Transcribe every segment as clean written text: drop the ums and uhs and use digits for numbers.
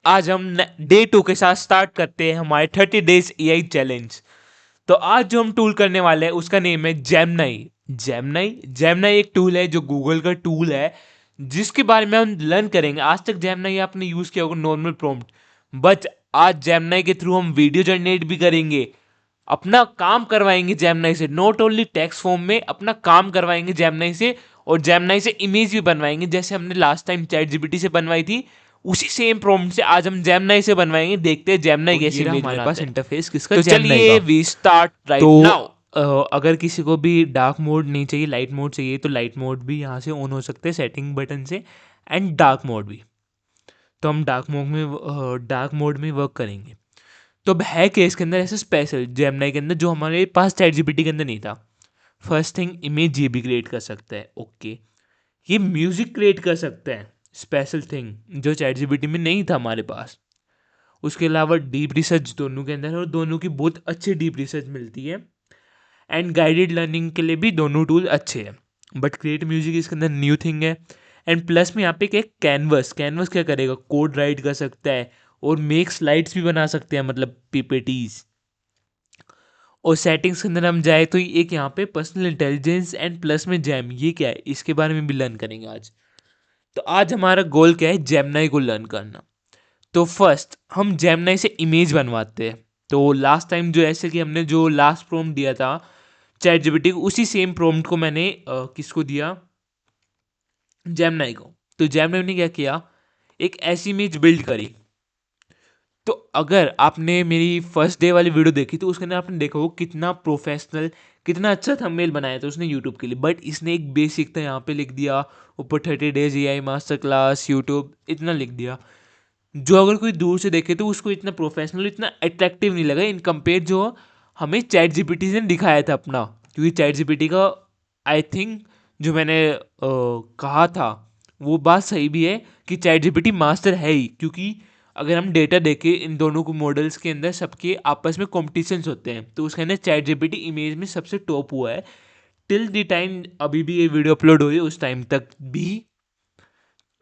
आज हम डे 2 के साथ स्टार्ट करते हैं हमारे 30 डेज एआई चैलेंज। तो आज जो हम टूल करने वाले हैं उसका नेम है जेमिनी। जेमिनी एक टूल है जो गूगल का टूल है, जिसके बारे में हम लर्न करेंगे। आज तक जेमिनी आपने यूज किया होगा नॉर्मल प्रॉम्प्ट, बट आज जेमिनी के थ्रू हम वीडियो जनरेट भी करेंगे, अपना काम करवाएंगे जेमिनी से। नॉट ओनली टेक्स्ट फॉर्म में अपना काम करवाएंगे जेमिनी से, और जेमिनी से इमेज भी बनवाएंगे, जैसे हमने लास्ट टाइम चैट जीपीटी से बनवाई थी। उसी सेम प्रॉम्प्ट से आज हम जेमिनी से बनवाएंगे। देखते हैं जेमिनी कैसे इमेज हमारे बनाता पास है। इंटरफेस किसका, तो जेमिनी चलिए का। वी स्टार्ट राइट तो नाउ। अगर किसी को भी डार्क मोड नहीं चाहिए, लाइट मोड चाहिए, तो लाइट मोड भी यहाँ से ऑन हो सकते हैं सेटिंग बटन से, एंड डार्क मोड भी। तो हम डार्क मोड में वर्क करेंगे। तो अब है क्या इसके अंदर ऐसा स्पेशल जेमिनी के अंदर जो हमारे पास चैट जीपीटी के अंदर नहीं था? फर्स्ट थिंग, इमेज ये भी क्रिएट कर सकता है। ओके, ये म्यूजिक क्रिएट कर सकता है, स्पेशल थिंग जो चैट जीपीटी में नहीं था हमारे पास। उसके अलावा डीप रिसर्च दोनों के अंदर है, और दोनों की बहुत अच्छी डीप रिसर्च मिलती है, एंड गाइडेड लर्निंग के लिए भी दोनों टूल अच्छे हैं। बट क्रिएट म्यूजिक इसके अंदर न्यू थिंग है। एंड प्लस में यहाँ पे क्या, कैनवस कैनवस क्या करेगा, कोड राइट कर सकता है, और मेक स्लाइड्स भी बना सकते हैं, मतलब पीपीटीज। और सेटिंग्स के अंदर हम जाए तो एक यहाँ पे पर्सनल इंटेलिजेंस एंड प्लस में जैम, ये क्या है इसके बारे में भी लर्न करेंगे आज। तो आज हमारा गोल क्या है, जेमिनी को लर्न करना। तो फर्स्ट हम जेमिनी से इमेज बनवाते हैं। तो लास्ट टाइम जो ऐसे कि हमने जो लास्ट प्रॉम्प्ट दिया था चैट जीपीटी को, उसी सेम प्रॉम्प्ट को मैंने किसको दिया, जेमिनी को। तो जेमिनी ने क्या किया, एक ऐसी इमेज बिल्ड करी। तो अगर आपने मेरी फर्स्ट डे वाली वीडियो देखी तो उसके अंदर आपने देखा वो कितना प्रोफेशनल, कितना अच्छा थंबनेल बनाया था उसने यूट्यूब के लिए। बट इसने एक बेसिक था यहाँ पे लिख दिया, ऊपर 30 days AI master class YouTube इतना लिख दिया, जो अगर कोई दूर से देखे तो उसको इतना प्रोफेशनल, इतना अट्रैक्टिव नहीं लगा इन कंपेयर जो हमें चैट जीपीटी ने दिखाया था अपना। क्योंकि चैट जीपीटी का आई थिंक जो मैंने कहा था वो बात सही भी है कि चैट जीपीटी मास्टर है ही। क्योंकि अगर हम डेटा देखें इन दोनों को मॉडल्स के अंदर सबके आपस में कॉम्पिटिशन्स होते हैं, तो उसके अंदर चैट जीपीटी इमेज में सबसे टॉप हुआ है टिल द टाइम अभी भी ये वीडियो अपलोड हुई है उस टाइम तक भी।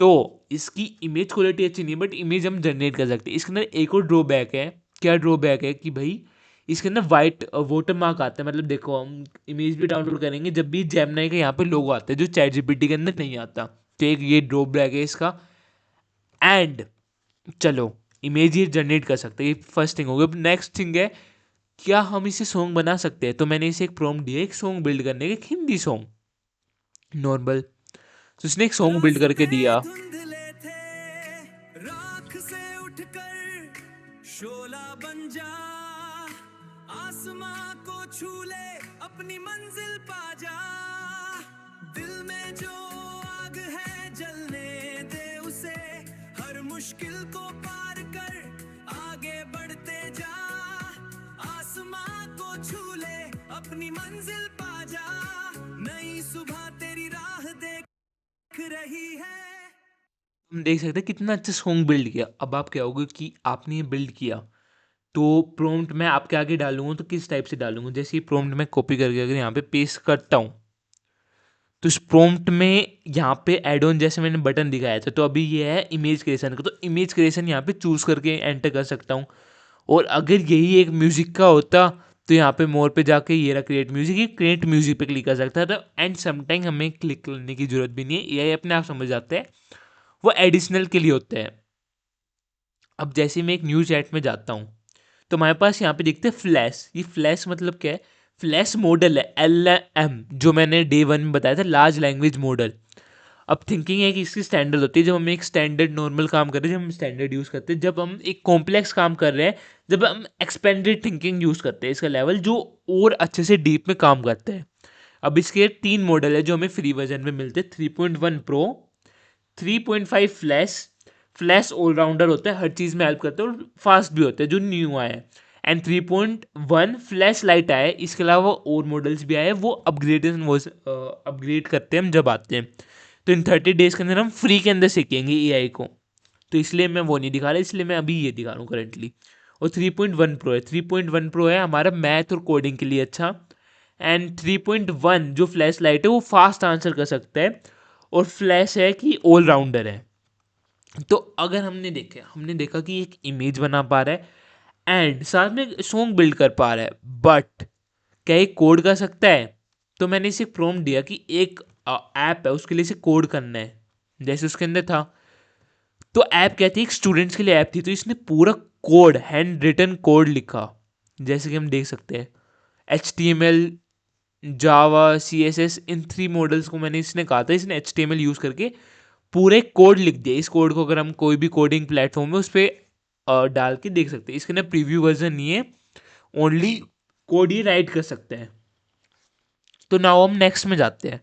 तो इसकी इमेज क्वालिटी अच्छी नहीं है, बट इमेज हम जनरेट कर सकते हैं। इसके अंदर एक और ड्रॉबैक है। क्या ड्रॉबैक है कि भाई इसके अंदर वाइट वाटर मार्क आता है। मतलब देखो हम इमेज भी डाउनलोड करेंगे जब भी जेमिनी का यहाँ पे लोगो आता है, जो चैट जीपीटी के अंदर नहीं आता। तो एक ये ड्रॉबैक है इसका। एंड चलो इमेज ये जनरेट कर सकते हैं, ये फर्स्ट थिंग हो गई। नेक्स्ट थिंग है, क्या हम इसे सॉन्ग बना सकते हैं? तो मैंने इसे एक प्रॉम्प्ट दिया एक सॉन्ग बिल्ड करने का, एक हिंदी सॉन्ग नॉर्मल। तो उसने एक सॉन्ग बिल्ड करके दिया। धुंधले थे, राख से उठकर शोला बन जा, आसमां को छू ले, अपनी मंजिल पा जा, दिल में जो आग है जलने दे उसे, हर मुश्किल को पार कर आगे बढ़ते जा, आसमां को छू ले, अपनी मंजिल पा जा, नई सुबह तेरी राह देख रही है। हम देख सकते हैं कितना अच्छा सॉन्ग बिल्ड किया। अब आप क्या होगे कि आपने ये बिल्ड किया, तो प्रॉम्प्ट मैं आपके आगे डालूंगा तो किस टाइप से डालूंगा, जैसे ये प्रॉम्प्ट मैं कॉपी करके अगर यहाँ पे पेस्ट करता हूँ, तो इस प्रॉम्प्ट में यहाँ पे एड ऑन जैसे मैंने बटन दिखाया था, तो अभी ये है इमेज क्रिएशन का। तो इमेज क्रिएशन यहाँ पे चूज करके एंटर कर सकता हूँ। और अगर यही एक म्यूजिक का होता तो यहाँ पे मोर पे जाके ये रहा क्रिएट म्यूजिक, ये क्रिएट म्यूजिक पे क्लिक कर सकता था। एंड समटाइम हमें क्लिक करने की जरूरत भी नहीं है, ये अपने आप समझ जाते हैं, वो एडिशनल के लिए होते हैं। अब जैसे मैं एक न्यू चैट में जाता हूँ तो हमारे पास यहाँ पे दिखते हैं फ्लैश। ये फ्लैश मतलब क्या है, फ्लैश मॉडल है LM, जो मैंने डे 1 में बताया था, लार्ज लैंग्वेज मॉडल। अब थिंकिंग है कि इसकी स्टैंडर्ड होती है, जब हम एक स्टैंडर्ड नॉर्मल काम कर रहे हैं जब हम स्टैंडर्ड यूज़ करते हैं, जब हम एक कॉम्प्लेक्स काम कर रहे हैं जब हम एक्सपेंडेड थिंकिंग यूज़ करते हैं, इसका लेवल जो और अच्छे से डीप में काम करते हैं। अब इसके 3 मॉडल है जो हमें फ्री वर्जन में मिलते हैं, 3.1 प्रो, 3.5 फ्लैश। फ्लैश ऑलराउंडर होता है, हर चीज़ में हेल्प करता है और फास्ट भी होता है, जो न्यू आया है। एंड 3.1 फ्लैश लाइट आया है। इसके अलावा और मॉडल्स भी आए हैं, वो अपग्रेड करते हैं हम जब आते हैं। तो इन 30 डेज़ के अंदर हम फ्री के अंदर सीखेंगे AI को, तो इसलिए मैं वो नहीं दिखा रहा, इसलिए मैं अभी ये दिखा रहा हूँ करेंटली। और 3.1 प्रो है, 3.1 प्रो है हमारा मैथ और कोडिंग के लिए अच्छा। एंड 3.1 जो फ्लैश लाइट है वो फास्ट आंसर कर सकता है, और फ्लैश है कि ऑलराउंडर है। तो अगर हमने देखा कि एक इमेज बना पा रहा है एंड साथ में सॉन्ग बिल्ड कर पा रहा है, बट क्या ये कोड कर सकता है? तो मैंने इसे प्रॉम्प्ट दिया कि एक ऐप है, उसके लिए इसे कोड करना है, जैसे उसके अंदर था। तो ऐप क्या थी? एक स्टूडेंट्स के लिए ऐप थी, तो इसने पूरा कोड, हैंड रिटन कोड लिखा, जैसे कि हम देख सकते हैं HTML, जावा, CSS, इन 3 मॉडल्स को मैंने इसने कहा था, इसने HTML यूज़ करके पूरे कोड लिख दिया। इस कोड को अगर हम कोई भी कोडिंग प्लेटफॉर्म में उस पर डाल के देख सकते हैं। इसके अंदर प्रीव्यू वर्जन नहीं है, ओनली कोड ही राइट कर सकते हैं। तो नाउ हम नेक्स्ट में जाते हैं।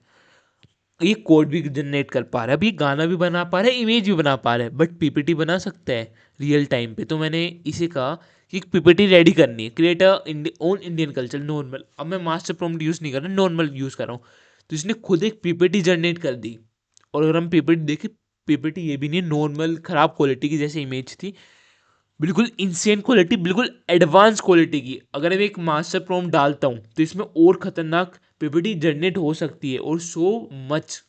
ये कोड भी जनरेट कर पा रहा है, अभी गाना भी बना पा रहा है, इमेज भी बना पा रहा है, बट PPT बना सकता है रियल टाइम पे। तो मैंने इसे कहा कि PPT रेडी करनी है, create own Indian culture normal. अब मैं मास्टर प्रॉम्प्ट यूज़ नहीं कर रहा, नॉर्मल यूज़ कर रहा हूँ। तो इसने खुद एक PPT जनरेट कर दी। और अगर हम PPT देखें, PPT ये भी नहीं है नॉर्मल ख़राब क्वालिटी की जैसे इमेज थी, बिल्कुल इंसेन क्वालिटी, बिल्कुल एडवांस क्वालिटी की। अगर मैं एक मास्टर प्रॉम्प्ट डालता हूँ तो इसमें और ख़तरनाक PPT जनरेट हो सकती है, और सो मच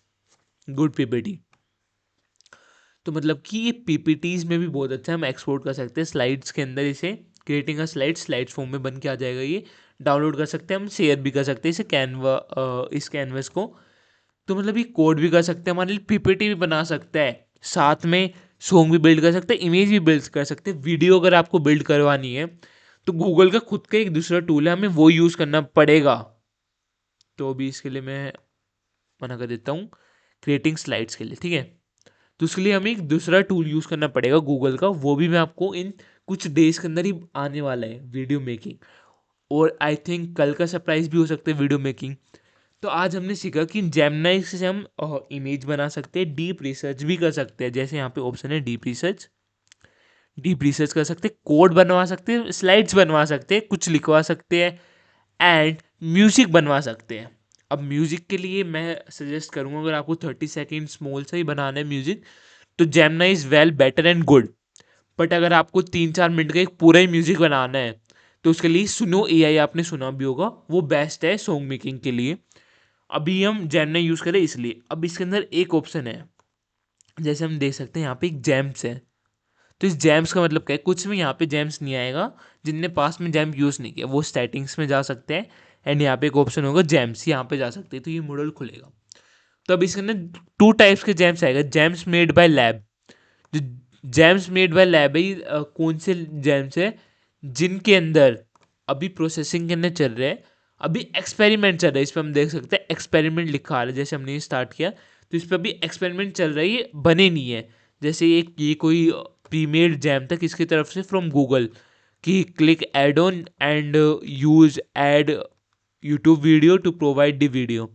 गुड PPT। तो मतलब कि ये PPTs में भी बहुत अच्छा है, हम एक्सपोर्ट कर सकते हैं स्लाइड्स के अंदर। इसे क्रिएटिंग अ स्लाइड्स फॉर्म में बन के आ जाएगा, ये डाउनलोड कर सकते हैं, हम शेयर भी कर सकते हैं इसे इस कैनवस को। तो मतलब ये कोड भी कर सकते हैं, हमारे लिए PPT भी बना सकता है, साथ में सॉन्ग भी बिल्ड कर सकते हैं, इमेज भी बिल्ड कर सकते हैं, वीडियो अगर आपको बिल्ड करवानी है तो गूगल का खुद का एक दूसरा टूल है, हमें वो यूज़ करना पड़ेगा। तो अभी इसके लिए मैं मना कर देता हूँ, क्रिएटिंग स्लाइड्स के लिए, ठीक है। तो उसके लिए हमें एक दूसरा टूल यूज़ करना पड़ेगा गूगल का, वो भी मैं आपको इन कुछ डेज के अंदर ही आने वाला है, वीडियो मेकिंग। और आई थिंक कल का सरप्राइज भी हो सकता है वीडियो मेकिंग। तो आज हमने सीखा कि जेमिनी से हम इमेज बना सकते हैं, डीप रिसर्च भी कर सकते हैं, जैसे यहाँ पे ऑप्शन है डीप रिसर्च कर सकते हैं, कोड बनवा सकते हैं, स्लाइड्स बनवा सकते हैं, कुछ लिखवा सकते हैं, एंड म्यूजिक बनवा सकते हैं। अब म्यूजिक के लिए मैं सजेस्ट करूँगा, अगर आपको 30 सेकेंड स्मॉल से ही बनाना है म्यूजिक, तो Gemini is well better and good. But अगर आपको 3-4 मिनट का एक पूरा ही म्यूजिक बनाना है तो उसके लिए सुनो AI, आपने सुना भी होगा, वो बेस्ट है सॉन्ग मेकिंग के लिए। अभी हम जेमिनी यूज़ करें इसलिए। अब इसके अंदर एक ऑप्शन है, जैसे हम देख सकते हैं यहाँ पे एक जेम्स है। तो इस जेम्स का मतलब क्या है? कुछ में यहाँ पे जेम्स नहीं आएगा, जिनने पास में जेम यूज़ नहीं किया वो सेटिंग्स में जा सकते हैं, एंड यहाँ पे एक ऑप्शन होगा जेम्स, यहाँ पे जा सकते हैं, तो ये मॉडल खुलेगा। तो अब इसके अंदर 2 टाइप्स के जेम्स आएगा, जेम्स मेड बाय लैब। जो जेम्स मेड बाय लैब है, कौन से जेम्स है? जिनके अंदर अभी प्रोसेसिंग के अंदर चल रहे हैं, अभी एक्सपेरिमेंट चल रहा है। इस पर हम देख सकते हैं एक्सपेरिमेंट लिखा आ रहा है, जैसे हमने ये स्टार्ट किया तो इस पर अभी एक्सपेरिमेंट चल रहा है, ये बने नहीं है। जैसे ये कोई प्रीमेड जैम था किसकी तरफ से? फ्रॉम गूगल, कि click ad on and use ad YouTube video to provide the video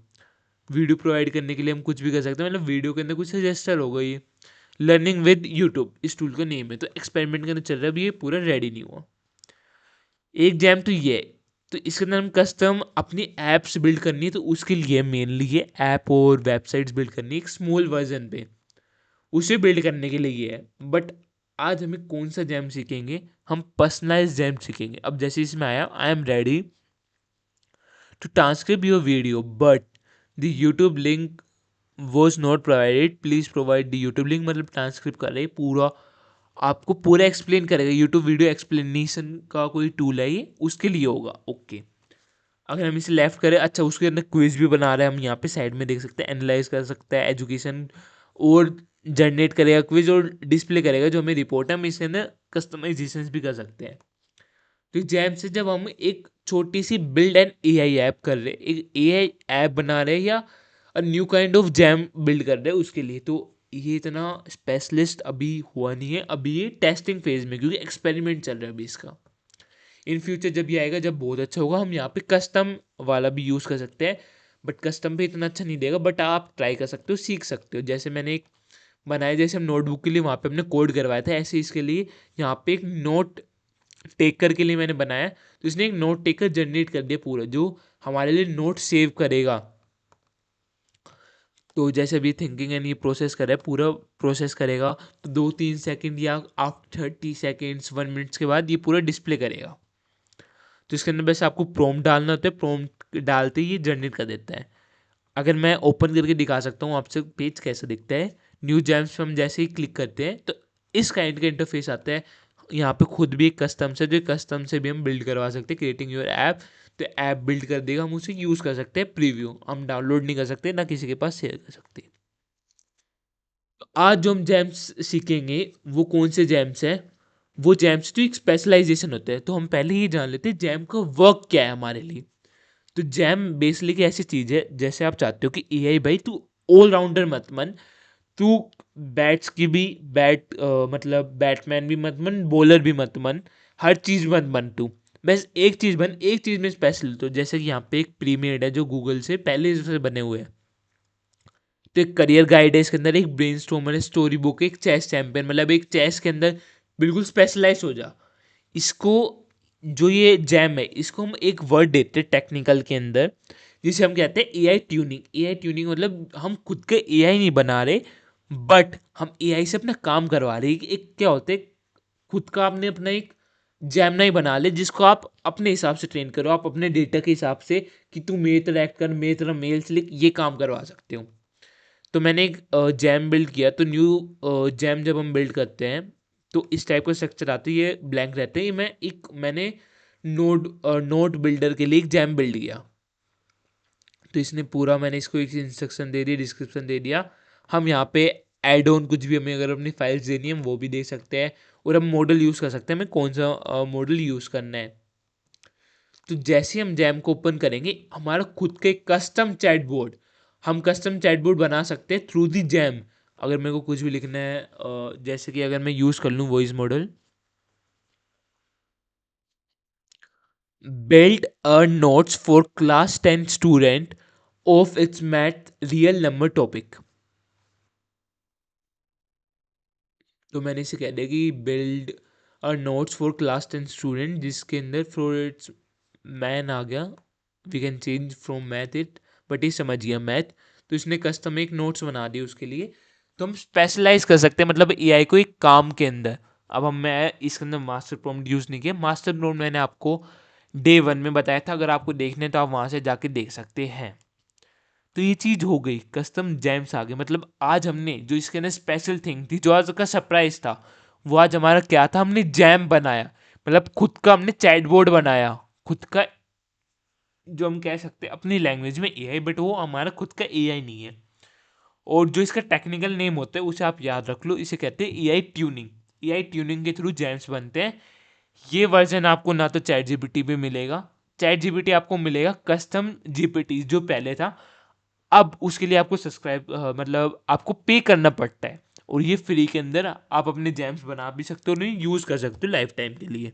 प्रोवाइड करने के लिए हम कुछ भी कर सकते हैं, मतलब वीडियो के अंदर कुछ सजेस्टर होगा। ये लर्निंग विद यूट्यूब इस टूल का नेम है। तो एक्सपेरिमेंट के अंदर चल रहा है, अभी ये पूरा रेडी नहीं हुआ। एक जैम तो ये है। तो इसके अंदर हम कस्टम अपनी ऐप्स बिल्ड करनी है, तो उसके लिए मेनली ये ऐप और वेबसाइट्स बिल्ड करनी है एक स्मॉल वर्जन पे, उसे बिल्ड करने के लिए ये है। बट आज हमें कौन सा जैम सीखेंगे? हम पर्सनलाइज जैम सीखेंगे। अब जैसे इसमें आया, I am ready to transcribe your video but the YouTube link was not provided, please provide the YouTube link. मतलब ट्रांसक्रिप्ट कर रहे हैं पूरा, आपको पूरा एक्सप्लेन करेगा। यूट्यूब वीडियो एक्सप्लेनेशन का कोई टूल है ये, उसके लिए होगा। ओके, अगर हम इसे लेफ्ट करें, अच्छा उसके अंदर क्विज भी बना रहे हैं हम, यहाँ पे साइड में देख सकते हैं, एनालाइज कर सकते हैं एजुकेशन, और जनरेट करेगा क्विज और डिस्प्ले करेगा जो हमें रिपोर्ट है। हम इसके अंदर कस्टमाइजेशन भी कर सकते हैं। तो जैम से जब हम एक छोटी सी बिल्ड एंड AI ऐप कर रहे हैं, एक AI ऐप बना रहे हैं, या new kind of jam build कर रहे हैं उसके लिए, तो ये इतना स्पेशलिस्ट अभी हुआ नहीं है, अभी ये टेस्टिंग फेज में, क्योंकि एक्सपेरिमेंट चल रहा है अभी इसका। इन फ्यूचर जब ये आएगा, जब बहुत अच्छा होगा, हम यहाँ पे कस्टम वाला भी यूज़ कर सकते हैं। बट कस्टम पे इतना अच्छा नहीं देगा, बट आप ट्राई कर सकते हो, सीख सकते हो। जैसे मैंने एक बनाया, जैसे हम नोटबुक के लिए वहाँ पे हमने कोड करवाया था, ऐसे इसके लिए यहाँ पे एक नोट टेकर के लिए मैंने बनाया, तो इसने एक नोट टेकर जनरेट कर दिया पूरा, जो हमारे लिए नोट सेव करेगा। तो जैसे अभी थिंकिंग एंड ये प्रोसेस कर रहा है, पूरा प्रोसेस करेगा, तो 2-3 सेकेंड या आफ्टर 30 सेकेंड्स 1 मिनट्स के बाद ये पूरा डिस्प्ले करेगा। तो इसके अंदर बस आपको प्रॉम्प्ट डालना होता है, प्रॉम्प्ट डालते ही ये जनरेट कर देता है। अगर मैं ओपन करके दिखा सकता हूँ आपसे पेज कैसे दिखता है, न्यू जैम्स पे हम जैसे ही क्लिक करते हैं तो इस काइंड का इंटरफेस आता है। यहाँ पे खुद भी एक कस्टम्स है, जो कस्टम से भी हम बिल्ड करवा सकते हैं, क्रिएटिंग योर ऐप। तो ऐप बिल्ड कर देगा, हम उसे यूज़ कर सकते हैं। प्रीव्यू हम डाउनलोड नहीं कर सकते, ना किसी के पास शेयर कर सकते। तो आज जो हम जैम्स सीखेंगे वो कौन से जैम्स हैं? वो जैम्स तो एक स्पेशलाइजेशन होते हैं। तो हम पहले ही जान लेते हैं जैम का वर्क क्या है हमारे लिए। तो जैम बेसिकली ऐसी चीज़ है, जैसे आप चाहते हो कि एआई भाई तू ऑलराउंडर मत बन, तू बैट्स की भी मतलब बैटमैन भी मत बन, बॉलर भी मत बन, हर चीज़ मत बन तू, बस एक चीज़ बन, एक चीज़ में स्पेशल। तो जैसे कि यहाँ पे एक प्रीमियड है जो गूगल से पहले से बने हुए हैं। तो एक करियर गाइड है, इसके अंदर एक ब्रेनस्टॉर्मर है, स्टोरी बुक, एक चेस चैंपियन, मतलब एक चेस के अंदर बिल्कुल स्पेशलाइज हो जा। इसको जो ये जैम है इसको हम एक वर्ड देते हैं टेक्निकल के अंदर, जिसे हम कहते हैं एआई ट्यूनिंग। एआई ट्यूनिंग मतलब हम खुद के एआई नहीं बना रहे, बट हम एआई से अपना काम करवा रहे हैं। एक क्या होता है, खुद का आपने अपना एक जैमनाई बना ले जिसको आप अपने हिसाब से ट्रेन करो, आप अपने डेटा के हिसाब से कि तू मेरी तरह एक्ट कर, मेरी तरह मेल्स लिख, ये काम करवा सकते हो। तो मैंने एक जैम बिल्ड किया। तो न्यू जैम जब हम बिल्ड करते हैं तो इस टाइप का स्ट्रक्चर आता है, ये ब्लैंक रहते हैं। ये मैंने नोट बिल्डर के लिए एक जैम बिल्ड किया। तो इसने पूरा, मैंने इसको एक इंस्ट्रक्शन दे दी, डिस्क्रिप्शन दे दिया। हम यहाँ पे एड ऑन कुछ भी हमें अगर अपनी फाइल्स देनी है हम वो भी दे सकते हैं, और हम मॉडल यूज़ कर सकते हैं हमें कौन सा मॉडल यूज़ करना है। तो जैसे हम जैम को ओपन करेंगे हमारा खुद का एक कस्टम चैटबॉट, हम कस्टम चैटबॉट बना सकते हैं थ्रू दी जैम। अगर मेरे को कुछ भी लिखना है, जैसे कि अगर मैं यूज़ कर लूँ voice model, build a notes for class 10 student of its math real number topic. तो मैंने इसे कह दिया कि build a notes for class 10 student, जिसके अंदर फॉर इट्स मैन आ गया, we can change from math it, but ये समझ गया मैथ। तो इसने कस्टम एक नोट्स बना दिए उसके लिए। तो हम स्पेशलाइज कर सकते हैं मतलब एआई को एक काम के अंदर। अब मैं इसके अंदर मास्टर प्रॉम्प्ट यूज़ नहीं किया। मास्टर प्रॉम्प्ट मैंने आपको डे 1 में बताया था, अगर आपको देखने तो आप वहाँ से जाके देख सकते हैं। तो ये चीज़ हो गई, कस्टम जैम्स आ गए। मतलब आज हमने जो इसके अंदर स्पेशल थिंग थी, जो आज का सरप्राइज था, वो आज हमारा क्या था, हमने जैम बनाया। मतलब खुद का हमने चैटबॉट बनाया, खुद का, जो हम कह सकते हैं अपनी लैंग्वेज में एआई, बट वो हमारा खुद का एआई नहीं है। और जो इसका टेक्निकल नेम होता है उसे आप याद रख लो, इसे कहते हैं एआई ट्यूनिंग। एआई ट्यूनिंग के थ्रू जैम्स बनते हैं। ये वर्जन आपको ना तो चैट जीपीटी पे मिलेगा, चैट जीपीटी आपको मिलेगा कस्टम जीपीटी जो पहले था। अब उसके लिए आपको मतलब आपको पे करना पड़ता है, और ये फ्री के अंदर आप अपने जैम्स बना भी सकते हो, नहीं यूज़ कर सकते हो लाइफ टाइम के लिए।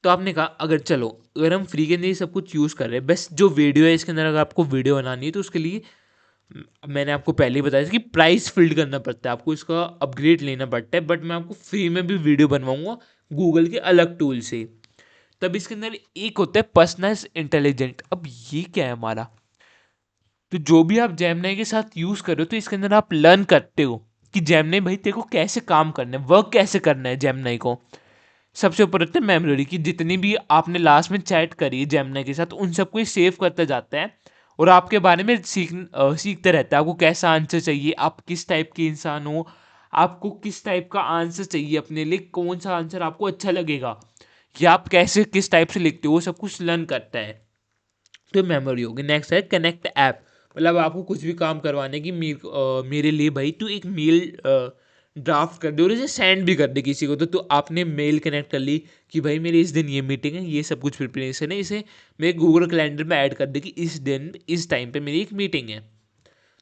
तो आपने कहा अगर चलो, अगर हम फ्री के अंदर ये सब कुछ यूज़ कर रहे हैं, बस जो वीडियो है इसके अंदर अगर आपको वीडियो बनानी है तो उसके लिए मैंने आपको पहले ही बताया था कि प्राइस फिल्ड करना पड़ता है, आपको इसका अपग्रेड लेना पड़ता है। बट मैं आपको फ्री में भी वीडियो बनवाऊंगा गूगल के अलग टूल से। तब इसके अंदर एक होता है पर्सनल इंटेलिजेंट। अब ये क्या है हमारा, तो जो भी आप जेमिनी के साथ यूज़ कर रहे हो तो इसके अंदर आप लर्न करते हो कि जेमिनी भाई तेरे को कैसे काम करना है, वर्क कैसे करना है जेमिनी को। सबसे ऊपर होता है मेमोरी की, जितनी भी आपने लास्ट में चैट करी है जेमिनी के साथ उन सबको सेव करता जाता है, और आपके बारे में सीखते रहता है। आपको कैसा आंसर चाहिए, आप किस टाइप के इंसान हो, आपको किस टाइप का आंसर चाहिए अपने लिए, कौन सा आंसर आपको अच्छा लगेगा, या आप कैसे किस टाइप से लिखते हो, वो सब कुछ लर्न करता है। तो मेमोरी होगी। नेक्स्ट है कनेक्ट ऐप, मतलब आपको कुछ भी काम करवाने की मेरे लिए भाई तू एक मेल ड्राफ्ट कर दे और इसे सेंड भी कर दे किसी को। तो आपने मेल कनेक्ट कर ली कि भाई मेरी इस दिन ये मीटिंग है, ये सब कुछ प्रिपरेशन है, इसे मेरे गूगल कैलेंडर में ऐड कर दे कि इस दिन इस टाइम पे मेरी एक मीटिंग है।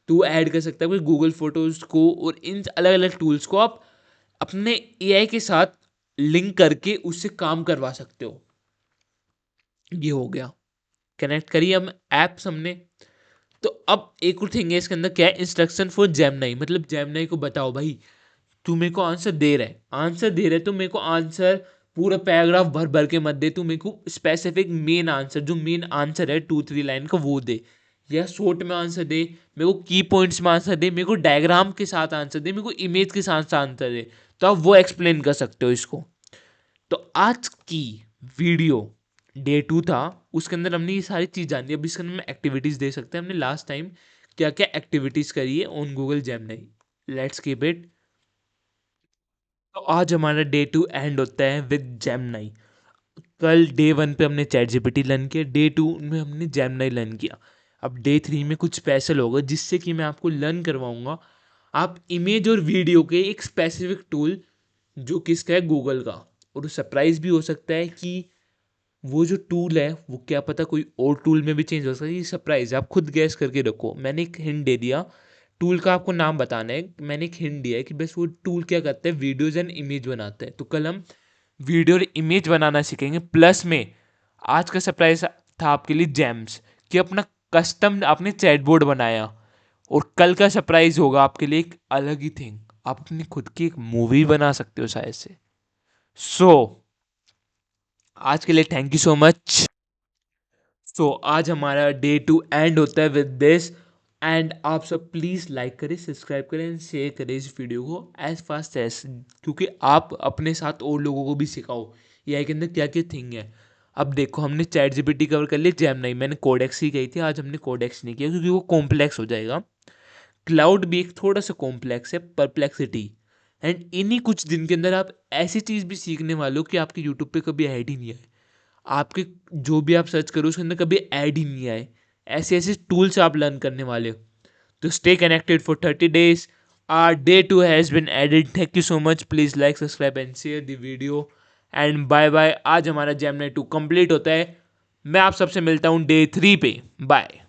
तो ऐड कर सकता है कोई गूगल फोटोज़ को, और इन अलग अलग टूल्स को आप अपने एआई के साथ लिंक करके उससे काम करवा सकते हो। ये हो गया, कनेक्ट करिए हम ऐप्स हमने। तो अब एक और थिंग है इसके अंदर, क्या है, इंस्ट्रक्शन फॉर जेमिनी। मतलब जेमिनी को बताओ भाई तू मेरे को आंसर दे रहा है, तो मेरे को आंसर पूरा पैराग्राफ भर भर के मत दे, तू मेरे को स्पेसिफिक मेन आंसर, जो मेन आंसर है 2-3 लाइन का वो दे, या शॉर्ट में आंसर दे, मेरे को की पॉइंट्स में आंसर दे, मेरे को डायग्राम के साथ आंसर दे, मेरे को इमेज के साथ आंसर दे। तो आप वो एक्सप्लेन कर सकते हो इसको। तो आज की वीडियो डे 2 था, उसके अंदर हमने ये सारी चीज़ जानी। अब इसके अंदर हम एक्टिविटीज़ दे सकते हैं हमने लास्ट टाइम क्या क्या एक्टिविटीज़ करी है on Google Gemini. Let's keep it. तो आज हमारा डे 2 एंड होता है विद जेमिनी। कल डे 1 पे हमने चैट जीपीटी लर्न किया, डे 2 में हमने जेमिनी लर्न किया। अब डे 3 में कुछ स्पेशल होगा जिससे कि मैं आपको लर्न करवाऊंगा आप इमेज और वीडियो के एक स्पेसिफिक टूल जो किसका है, गूगल का। और सरप्राइज भी हो सकता है कि वो जो टूल है वो क्या पता कोई और टूल में भी चेंज हो सकता है। ये सरप्राइज आप खुद गैस करके रखो। मैंने एक हिंट दे दिया, टूल का आपको नाम बताना है। मैंने एक हिंट दिया है कि बस वो टूल क्या करता है, वीडियोज एंड इमेज बनाता है। तो कल हम वीडियो और इमेज बनाना सीखेंगे। प्लस में आज का सरप्राइज था आपके लिए जेम्स, कि अपना कस्टम आपने चैटबोर्ड बनाया। और कल का सरप्राइज होगा आपके लिए एक अलग ही थिंग, आप अपनी खुद की एक मूवी बना सकते हो शायद से। सो आज के लिए थैंक यू सो मच। सो आज हमारा डे 2 एंड होता है विद दिस। एंड आप सब प्लीज़ लाइक करें, सब्सक्राइब करें एंड शेयर करें इस वीडियो को एज फास्ट एज, क्योंकि आप अपने साथ और लोगों को भी सिखाओ एआई के अंदर क्या क्या थिंग है। अब देखो हमने चैट जीपीटी कवर कर लिया, जेमिनी मैंने कोडेक्स ही कही थी, आज हमने कोडेक्स नहीं किया क्योंकि वो कॉम्प्लेक्स हो जाएगा। क्लाउड भी एक थोड़ा सा कॉम्प्लेक्स है, परप्लेक्सिटी। एंड इन्हीं कुछ दिन के अंदर आप ऐसी चीज़ भी सीखने वाले हो कि आपके यूट्यूब पे कभी ऐड ही नहीं आए, आपके जो भी आप सर्च करो उसके अंदर कभी ऐड ही नहीं आए। ऐसे ऐसे टूल्स आप लर्न करने वाले हो। तो stay connected for 30 days। Our day 2 has been added. Thank you so much. Please like, subscribe and share the video and bye bye. आज हमारा जेमिनी 2 कंप्लीट होता है। मैं आप सबसे मिलता हूँ डे 3 पे। बाय।